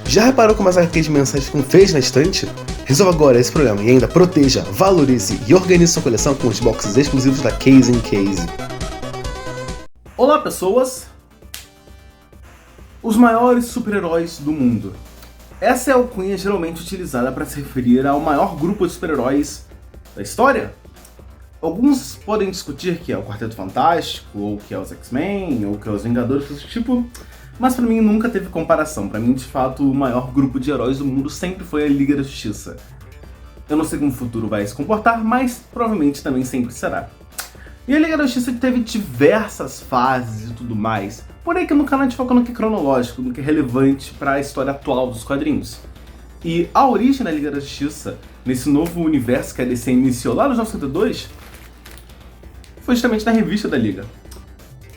Já reparou como as HQs mensais ficam feias na estante? Resolva agora esse problema e ainda proteja, valorize e organize sua coleção com os boxes exclusivos da Case in Case. Olá pessoas! Os maiores super-heróis do mundo. Essa é a alcunha geralmente utilizada para se referir ao maior grupo de super-heróis da história. Alguns podem discutir que é o Quarteto Fantástico, ou que é os X-Men, ou que é os Vingadores, desse tipo, mas pra mim nunca teve comparação. Pra mim, de fato, o maior grupo de heróis do mundo sempre foi a Liga da Justiça. Eu não sei como o futuro vai se comportar, mas provavelmente também sempre será. E a Liga da Justiça teve diversas fases e tudo mais, porém que no canal a gente foca no que é cronológico, no que é relevante para a história atual dos quadrinhos. E a origem da Liga da Justiça, nesse novo universo que a DC iniciou lá nos 1952, foi justamente na revista da Liga.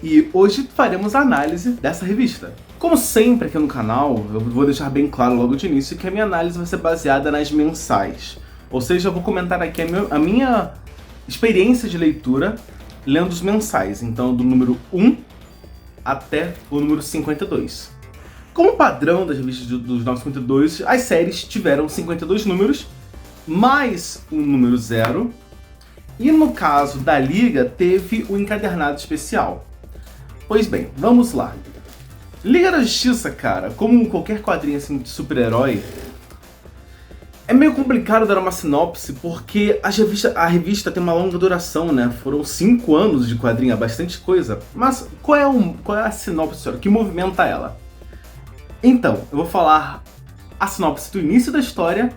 E hoje faremos a análise dessa revista. Como sempre aqui no canal, eu vou deixar bem claro logo de início que a minha análise vai ser baseada nas mensais. Ou seja, eu vou comentar aqui a minha experiência de leitura lendo os mensais, então do número 1 até o número 52. Como padrão das revistas dos 952, as séries tiveram 52 números, mais um número 0, e no caso da Liga teve o encadernado especial. Pois bem, vamos lá. Liga da Justiça, cara, como qualquer quadrinho assim de super-herói, é meio complicado dar uma sinopse porque a revista tem uma longa duração, né? Foram 5 anos de quadrinho, é bastante coisa. Mas qual é a sinopse, senhora? Que movimenta ela? Então, eu vou falar a sinopse do início da história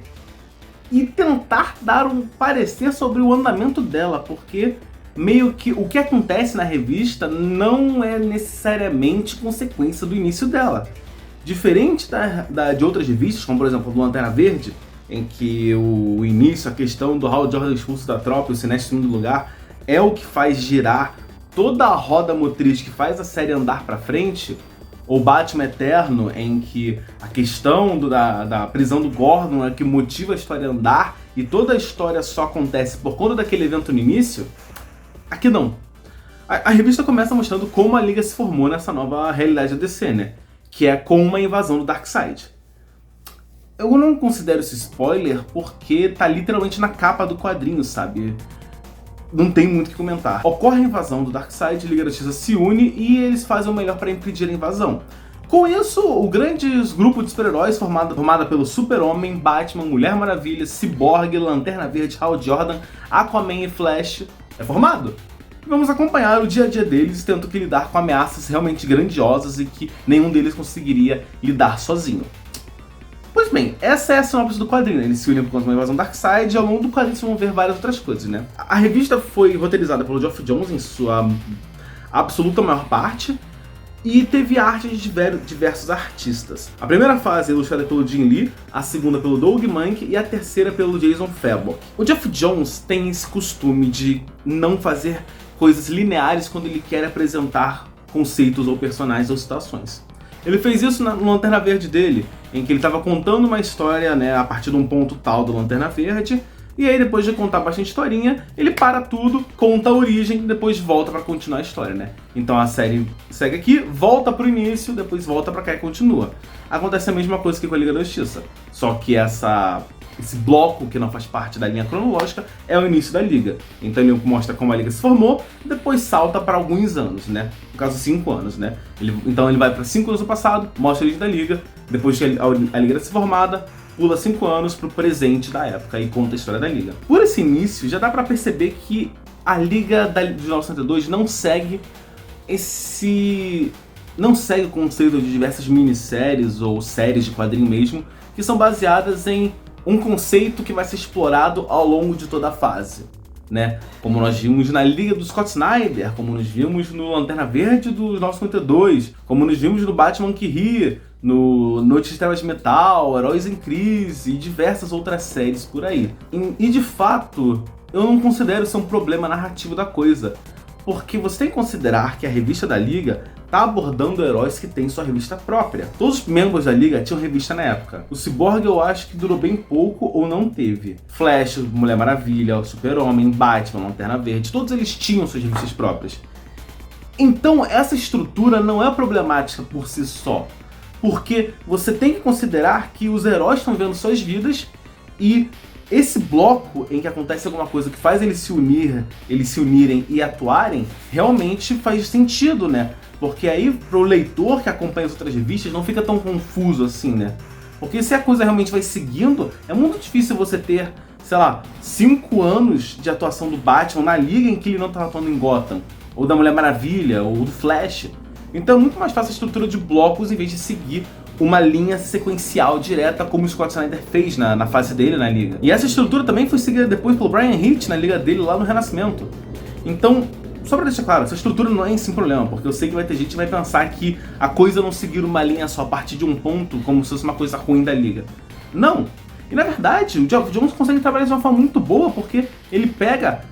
e tentar dar um parecer sobre o andamento dela, porque meio que o que acontece na revista não é necessariamente consequência do início dela. Diferente de outras revistas, como por exemplo do Lanterna Verde, em que o início, a questão do Hal Jordan expulso da tropa e o Sinestro em segundo lugar é o que faz girar toda a roda motriz que faz a série andar pra frente, ou Batman Eterno, em que a questão da prisão do Gordon é que motiva a história a andar e toda a história só acontece por conta daquele evento no início, aqui não. A revista começa mostrando como a Liga se formou nessa nova realidade da DC, né? Que é com uma invasão do Darkseid. Eu não considero isso spoiler porque tá literalmente na capa do quadrinho, sabe? Não tem muito o que comentar. Ocorre a invasão do Darkseid, a Liga da Justiça se une e eles fazem o melhor para impedir a invasão. Com isso, o grande grupo de super-heróis formado pelo Super-Homem, Batman, Mulher Maravilha, Cyborg, Lanterna Verde, Hal Jordan, Aquaman e Flash é formado. E vamos acompanhar o dia a dia deles, tendo que lidar com ameaças realmente grandiosas e que nenhum deles conseguiria lidar sozinho. Pois bem, essa é a sinopse do quadrinho, eles se unem por conta de uma invasão Darkseid e ao longo do quadrinho vocês vão ver várias outras coisas, né? A revista foi roteirizada pelo Geoff Johns em sua absoluta maior parte e teve arte de diversos artistas. A primeira fase é ilustrada pelo Jim Lee, a segunda pelo Doug Mahnke e a terceira pelo Jason Fabok. O Geoff Johns tem esse costume de não fazer coisas lineares quando ele quer apresentar conceitos ou personagens ou situações. Ele fez isso no Lanterna Verde dele, em que ele estava contando uma história, né, a partir de um ponto tal do Lanterna Verde, e aí depois de contar bastante historinha, ele para tudo, conta a origem e depois volta para continuar a história, né? Então a série segue aqui, volta pro início, depois volta para cá e continua. Acontece a mesma coisa que com a Liga da Justiça, só que esse bloco que não faz parte da linha cronológica é o início da Liga. Então ele mostra como a Liga se formou, depois salta para alguns anos, né? No caso, 5 anos, né? Então ele vai para 5 anos no passado, mostra a origem da Liga, depois que a Liga se formada, pula 5 anos pro presente da época e conta a história da Liga. Por esse início, já dá para perceber que a Liga de 1962 não segue o conceito de diversas minisséries ou séries de quadrinho mesmo, que são baseadas em um conceito que vai ser explorado ao longo de toda a fase, né? Como nós vimos na Liga do Scott Snyder, como nós vimos no Lanterna Verde do 952, como nós vimos no Batman que Ri, no Noites de Trevas de Metal, Heróis em Crise e diversas outras séries por aí. E de fato, eu não considero isso um problema narrativo da coisa, porque você tem que considerar que a revista da Liga tá abordando heróis que têm sua revista própria. Todos os membros da Liga tinham revista na época. O Cyborg eu acho que durou bem pouco ou não teve. Flash, Mulher Maravilha, Super-Homem, Batman, Lanterna Verde, todos eles tinham suas revistas próprias. Então essa estrutura não é problemática por si só. Porque você tem que considerar que os heróis estão vendo suas vidas e esse bloco em que acontece alguma coisa que faz eles se unirem e atuarem, realmente faz sentido, né? Porque aí pro leitor que acompanha as outras revistas não fica tão confuso assim, né? Porque se a coisa realmente vai seguindo, é muito difícil você ter, sei lá, 5 anos de atuação do Batman na liga em que ele não tá atuando em Gotham, ou da Mulher Maravilha, ou do Flash. Então é muito mais fácil a estrutura de blocos em vez de seguir uma linha sequencial direta como o Scott Snyder fez na fase dele na liga. E essa estrutura também foi seguida depois pelo Brian Hitch na liga dele lá no Renascimento. Então, só pra deixar claro, essa estrutura não é em si um problema, porque eu sei que vai ter gente que vai pensar que a coisa não seguir uma linha só a partir de um ponto, como se fosse uma coisa ruim da liga. Não! E na verdade, o Geoff Johns consegue trabalhar de uma forma muito boa, porque ele pega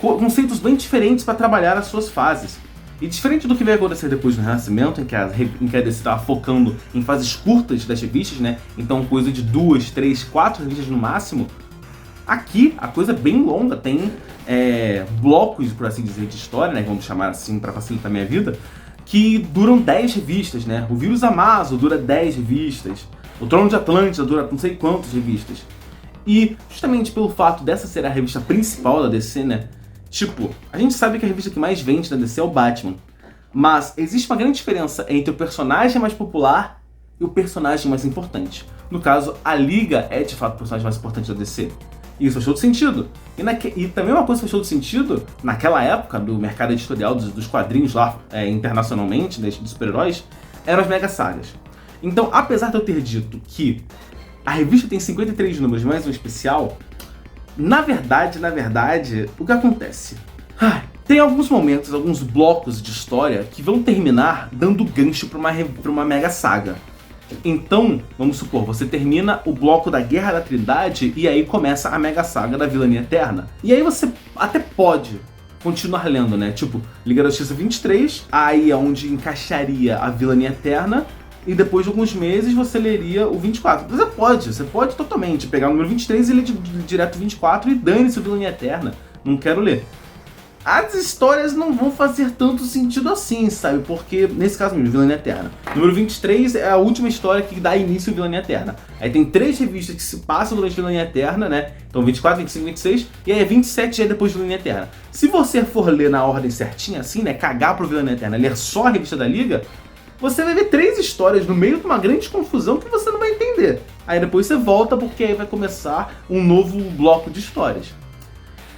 conceitos bem diferentes para trabalhar as suas fases. E diferente do que vai acontecer depois do Renascimento, em que a DC estava focando em fases curtas das revistas, né? Então coisa de 2, 3, 4 revistas no máximo. Aqui a coisa é bem longa, tem blocos, por assim dizer, de história, né? Vamos chamar assim para facilitar a minha vida, que duram 10 revistas, né? O Vírus Amazo dura 10 revistas, o Trono de Atlântida dura não sei quantas revistas. E justamente pelo fato dessa ser a revista principal da DC, né? Tipo, a gente sabe que a revista que mais vende da DC é o Batman, mas existe uma grande diferença entre o personagem mais popular e o personagem mais importante. No caso, a Liga é de fato o personagem mais importante da DC. E isso faz todo sentido. E também uma coisa que faz todo sentido, naquela época do mercado editorial dos quadrinhos lá internacionalmente, dos super-heróis, eram as mega sagas. Então, apesar de eu ter dito que a revista tem 53 números mais um especial, na verdade, o que acontece? Tem alguns momentos, alguns blocos de história que vão terminar dando gancho pra uma mega saga. Então, vamos supor, você termina o bloco da Guerra da Trindade e aí começa a mega saga da Vilania Eterna. E aí você até pode continuar lendo, né? Tipo, Liga da Justiça 23, aí é onde encaixaria a Vilania Eterna, e depois de alguns meses você leria o 24. Você pode totalmente pegar o número 23 e ler direto o 24 e dane-se o Vilania Eterna. Não quero ler. As histórias não vão fazer tanto sentido assim, sabe? Porque, nesse caso mesmo, Vilania Eterna. Número 23 é a última história que dá início à Vilania Eterna. Aí tem 3 revistas que se passam durante a Vilania Eterna, né? Então 24, 25, 26, e aí 27 já é depois de Vilania Eterna. Se você for ler na ordem certinha, assim, né? Cagar pro Vilania Eterna, ler só a revista da Liga, você vai ver 3 histórias no meio de uma grande confusão que você não vai entender. Aí depois você volta porque aí vai começar um novo bloco de histórias.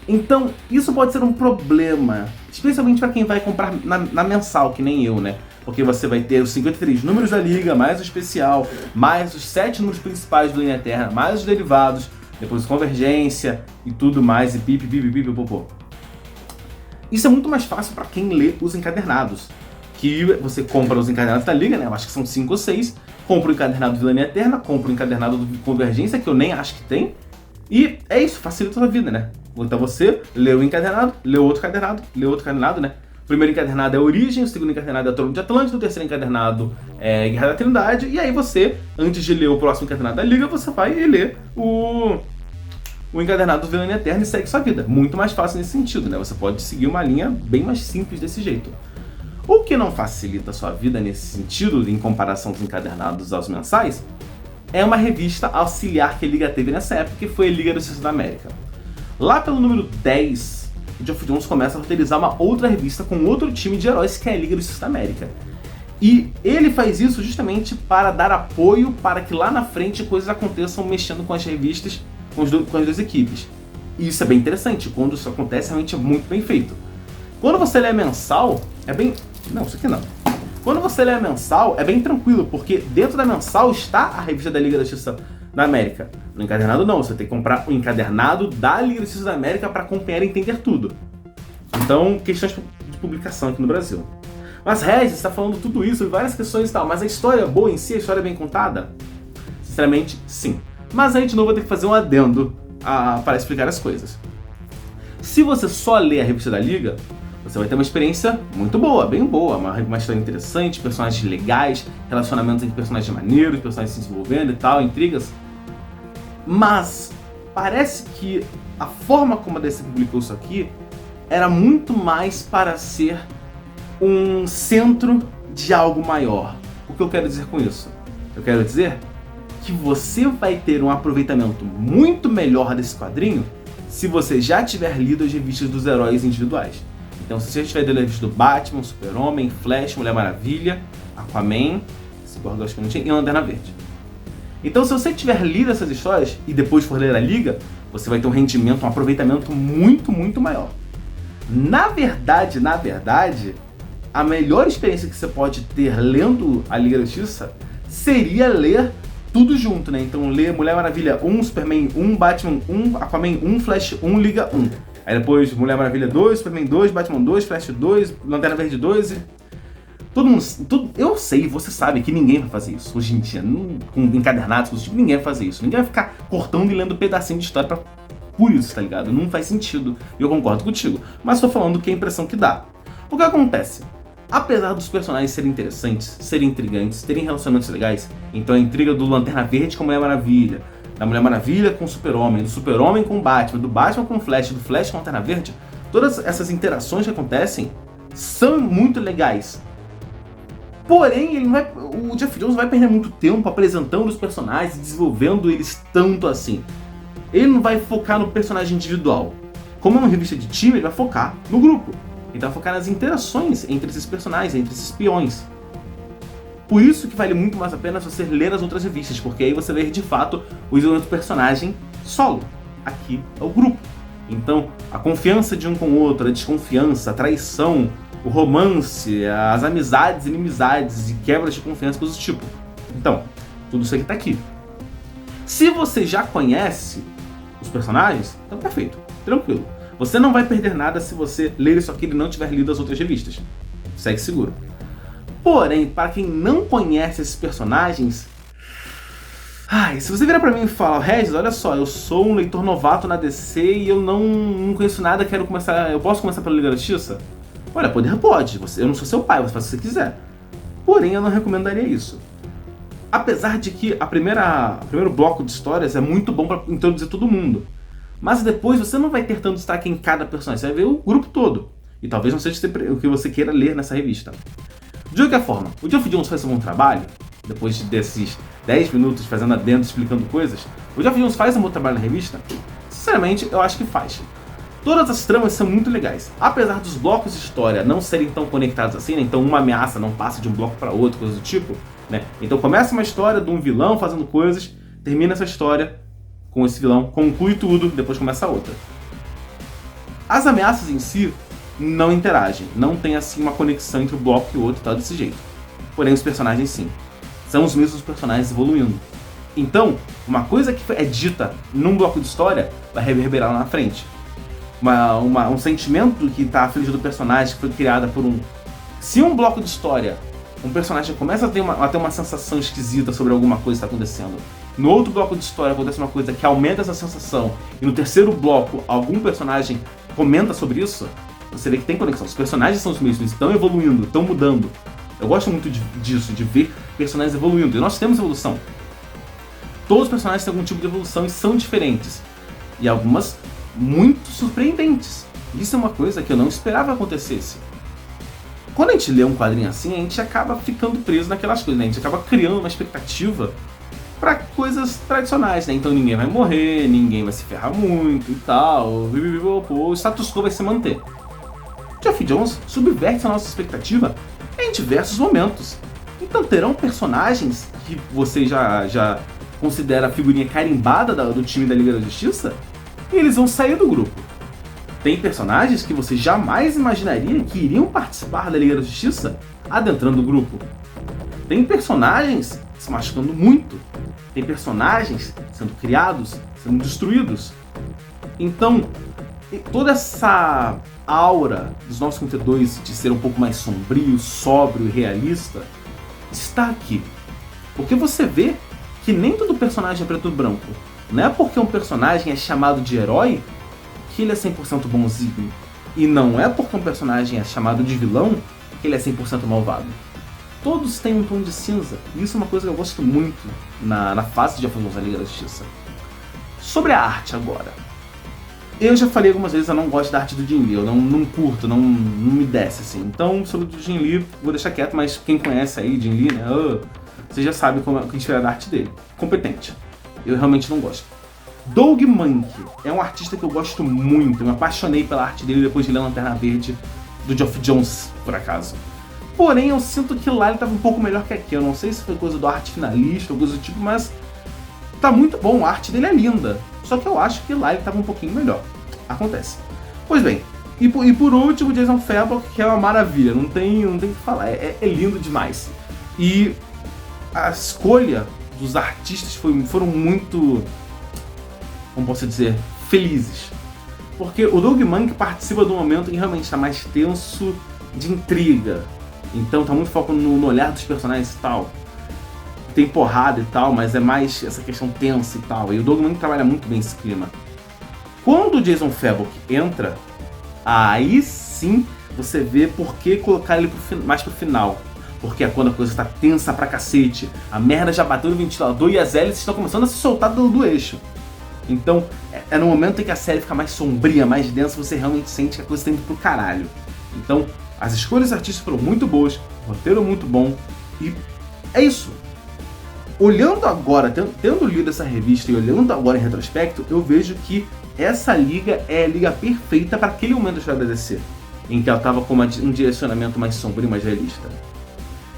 Então, isso pode ser um problema, especialmente para quem vai comprar na mensal, que nem eu, né? Porque você vai ter os 53 números da Liga, mais o especial, mais os 7 números principais do Linha Eterna, mais os derivados, depois Convergência e tudo mais, e pipipipipipopô. Isso é muito mais fácil para quem lê os encadernados. Que você compra os encadernados da Liga, né? Eu acho que são 5 ou 6. Compra o encadernado do Vilania Eterna, compra o encadernado do Convergência, que eu nem acho que tem. E é isso, facilita a sua vida, né? Então você lê o encadernado, lê outro encadernado, né? O primeiro encadernado é a Origem, o segundo encadernado é o Trono de Atlântida, o terceiro encadernado é Guerra da Trindade, e aí você, antes de ler o próximo encadernado da Liga, você vai e lê o encadernado do Vilania Eterna e segue sua vida. Muito mais fácil nesse sentido, né? Você pode seguir uma linha bem mais simples desse jeito. O que não facilita a sua vida nesse sentido, em comparação dos encadernados aos mensais, é uma revista auxiliar que a Liga teve nessa época, que foi a Liga da Justiça da América. Lá pelo número 10, o Geoff Johns começa a roteirizar uma outra revista com outro time de heróis, que é a Liga da Justiça da América. E ele faz isso justamente para dar apoio para que lá na frente coisas aconteçam mexendo com as revistas, com as duas equipes. E isso é bem interessante, quando isso acontece realmente é muito bem feito. Quando você lê mensal, é bem... Não, isso aqui não. Quando você lê a mensal, é bem tranquilo, porque dentro da mensal está a revista da Liga da Justiça da América. No encadernado não, você tem que comprar o encadernado da Liga da Justiça da América para acompanhar e entender tudo. Então, questões de publicação aqui no Brasil. Mas Regis está falando tudo isso e várias questões e tal, mas a história é boa em si, a história é bem contada? Sinceramente, sim. Mas aí de novo eu vou ter que fazer um adendo para explicar as coisas. Se você só lê a revista da Liga, você vai ter uma experiência muito boa, bem boa, uma história interessante, personagens legais, relacionamentos entre personagens maneiros, personagens se desenvolvendo e tal, intrigas. Mas parece que a forma como a DC publicou isso aqui era muito mais para ser um centro de algo maior. O que eu quero dizer com isso? Eu quero dizer que você vai ter um aproveitamento muito melhor desse quadrinho se você já tiver lido as revistas dos heróis individuais. Então, se você já tiver lido a revista do Batman, Super-Homem, Flash, Mulher Maravilha, Aquaman, Cyborg, acho que não tinha, e Lanterna Verde. Então, se você tiver lido essas histórias e depois for ler a Liga, você vai ter um rendimento, um aproveitamento muito, muito maior. Na verdade, a melhor experiência que você pode ter lendo a Liga da Justiça seria ler tudo junto, né? Então, ler Mulher Maravilha 1, Superman 1, Batman 1, Aquaman 1, Flash 1, Liga 1. Aí depois Mulher Maravilha 2, Superman 2, Batman 2, Flash 2, Lanterna Verde 2 e... eu sei, você sabe que ninguém vai fazer isso hoje em dia, com encadernados, ninguém vai fazer isso. Ninguém vai ficar cortando e lendo pedacinho de história por isso, tá ligado? Não faz sentido, e eu concordo contigo. Mas tô falando que é a impressão que dá. O que acontece? Apesar dos personagens serem interessantes, serem intrigantes, terem relacionamentos legais, então a intriga do Lanterna Verde com a Mulher Maravilha, da Mulher Maravilha com o Super-Homem, do Super-Homem com o Batman, do Batman com o Flash, do Flash com a Lanterna Verde, todas essas interações que acontecem são muito legais. Porém, o Geoff Johns vai perder muito tempo apresentando os personagens e desenvolvendo eles tanto assim. Ele não vai focar no personagem individual. Como é uma revista de time, ele vai focar no grupo. Ele vai focar nas interações entre esses personagens, entre esses espiões. Por isso que vale muito mais a pena você ler as outras revistas, porque aí você vê de fato o desenvolvimento do personagem solo. Aqui é o grupo. Então, a confiança de um com o outro, a desconfiança, a traição, o romance, as amizades, inimizades e quebras de confiança, coisas do tipo. Então, tudo isso aqui tá aqui. Se você já conhece os personagens, então perfeito, tranquilo. Você não vai perder nada se você ler isso aqui e não tiver lido as outras revistas. Segue seguro. Porém, para quem não conhece esses personagens... se você virar pra mim e falar, Regis, olha só, eu sou um leitor novato na DC e eu não conheço nada, eu posso começar pela Liga da Justiça? Olha, poder pode, eu não sou seu pai, você faz o que você quiser. Porém, eu não recomendaria isso. Apesar de que o primeiro bloco de histórias é muito bom para introduzir todo mundo. Mas depois você não vai ter tanto destaque em cada personagem, você vai ver o grupo todo. E talvez não seja o que você queira ler nessa revista. De qualquer forma, o Geoff Johns faz um bom trabalho, depois desses 10 minutos fazendo adendo, explicando coisas. O Geoff Johns faz um bom trabalho na revista? Sinceramente, eu acho que faz. Todas as tramas são muito legais. Apesar dos blocos de história não serem tão conectados assim, né? Então uma ameaça não passa de um bloco para outro, coisa do tipo, né? Então começa uma história de um vilão fazendo coisas, termina essa história com esse vilão, conclui tudo, depois começa a outra. As ameaças em si não interagem, não tem assim uma conexão entre o bloco e o outro, tá desse jeito. Porém os personagens sim, são os mesmos personagens evoluindo. Então, uma coisa que é dita num bloco de história vai reverberar lá na frente. Um sentimento que está à frente do personagem que foi criada por um... Se um bloco de história, um personagem começa a ter uma sensação esquisita sobre alguma coisa que está acontecendo, no outro bloco de história acontece uma coisa que aumenta essa sensação, e no terceiro bloco algum personagem comenta sobre isso, você vê que tem conexão. Os personagens são os mesmos, estão evoluindo, estão mudando. Eu gosto muito disso, de ver personagens evoluindo, e nós temos evolução. Todos os personagens têm algum tipo de evolução e são diferentes. E algumas muito surpreendentes. Isso é uma coisa que eu não esperava acontecesse. Quando a gente lê um quadrinho assim, a gente acaba ficando preso naquelas coisas, né? A gente acaba criando uma expectativa para coisas tradicionais, né? Então ninguém vai morrer, ninguém vai se ferrar muito e tal, o status quo vai se manter. Geoff Johns subverte a nossa expectativa em diversos momentos. Então terão personagens que você já considera a figurinha carimbada do time da Liga da Justiça, e eles vão sair do grupo. Tem personagens que você jamais imaginaria que iriam participar da Liga da Justiça adentrando o grupo. Tem personagens se machucando muito. Tem personagens sendo criados, sendo destruídos. Então, toda essa aura dos 952 de ser um pouco mais sombrio, sóbrio e realista está aqui. Porque você vê que nem todo personagem é preto e branco. Não é porque um personagem é chamado de herói que ele é 100% bonzinho. E não é porque um personagem é chamado de vilão que ele é 100% malvado. Todos têm um tom de cinza. E isso é uma coisa que eu gosto muito na fase de Geoff Johns da Liga da Justiça. Sobre a arte agora. Eu já falei algumas vezes, eu não gosto da arte do Jim Lee. Eu não curto, não me desce assim. Então, sobre o Jim Lee, vou deixar quieto. Mas quem conhece aí Jim Lee, né? você já sabe como é que esperar da arte dele. Competente. Eu realmente não gosto. Doug Mahnke é um artista que eu gosto muito, eu me apaixonei pela arte dele depois de ler Lanterna Verde do Geoff Johns, por acaso. Porém, eu sinto que lá ele estava um pouco melhor que aqui. Eu não sei se foi coisa do arte finalista ou coisa do tipo, mas tá muito bom, a arte dele é linda. Só que eu acho que lá ele estava um pouquinho melhor. Acontece. Pois bem, e por último, Jason Fabok, que é uma maravilha, não tem o que falar, é lindo demais. E a escolha dos artistas foram muito, como posso dizer, felizes. Porque o Doug Mahnke participa de um momento que realmente está mais tenso de intriga. Então tá muito foco no olhar dos personagens e tal. Tem porrada e tal, mas é mais essa questão tensa e tal. E o Doug Mahnke trabalha muito bem esse clima. Quando o Jason Fabok entra, aí sim você vê por que colocar ele mais pro final. Porque é quando a coisa está tensa pra cacete, a merda já bateu no ventilador e as hélices estão começando a se soltar do eixo. Então, é no momento em que a série fica mais sombria, mais densa, você realmente sente que a coisa está indo pro caralho. Então, as escolhas artísticas foram muito boas, o roteiro muito bom, e é isso. Olhando agora, tendo lido essa revista e olhando agora em retrospecto, eu vejo que essa liga é a liga perfeita para aquele momento da história da DC, em que ela estava com um direcionamento mais sombrio, mais realista.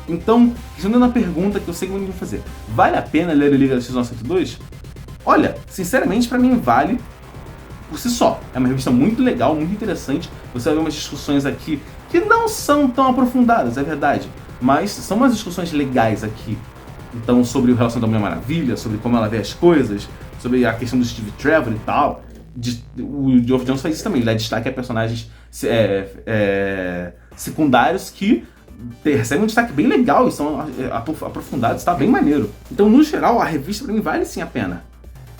Então, respondendo a pergunta que eu sei que muita gente vai fazer, vale a pena ler a Liga da Justiça 102? Olha, sinceramente pra mim vale por si só. É uma revista muito legal, muito interessante. Você vai ver umas discussões aqui que não são tão aprofundadas, é verdade. Mas são umas discussões legais aqui. Então, sobre o relacionamento da Mulher Maravilha, sobre como ela vê as coisas, sobre a questão do Steve Trevor e tal. O Geoff Johns faz isso também, ele dá destaque a personagens secundários que recebem um destaque bem legal e são aprofundados, tá bem maneiro. Então, no geral, a revista pra mim vale sim a pena.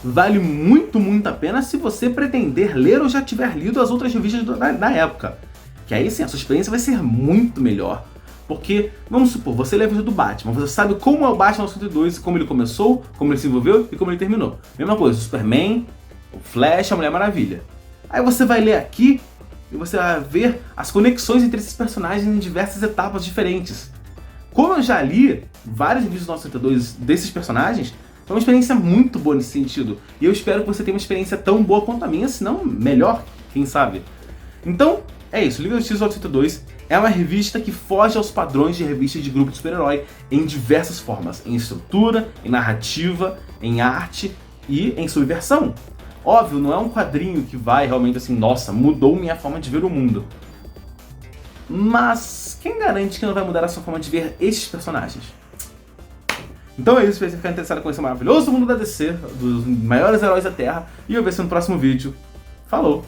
Vale muito, muito a pena se você pretender ler ou já tiver lido as outras revistas da época. Que aí sim, a sua experiência vai ser muito melhor. Porque, vamos supor, você lê a revista do Batman, você sabe como é o Batman 102, como ele começou, como ele se envolveu e como ele terminou. Mesma coisa, o Superman, o Flash, a Mulher Maravilha. Aí você vai ler aqui e você vai ver as conexões entre esses personagens em diversas etapas diferentes. Como eu já li várias revistas do 102 desses personagens, foi uma experiência muito boa nesse sentido. E eu espero que você tenha uma experiência tão boa quanto a minha, se não melhor, quem sabe. Então, é isso. Liga da Justiça 102 é uma revista que foge aos padrões de revista de grupo de super-herói em diversas formas. Em estrutura, em narrativa, em arte e em subversão. Óbvio, não é um quadrinho que vai realmente assim, nossa, mudou minha forma de ver o mundo. Mas quem garante que não vai mudar a sua forma de ver esses personagens? Então é isso, se você ficar interessado em conhecer o maravilhoso mundo da DC, dos maiores heróis da Terra, e eu vejo você no próximo vídeo. Falou!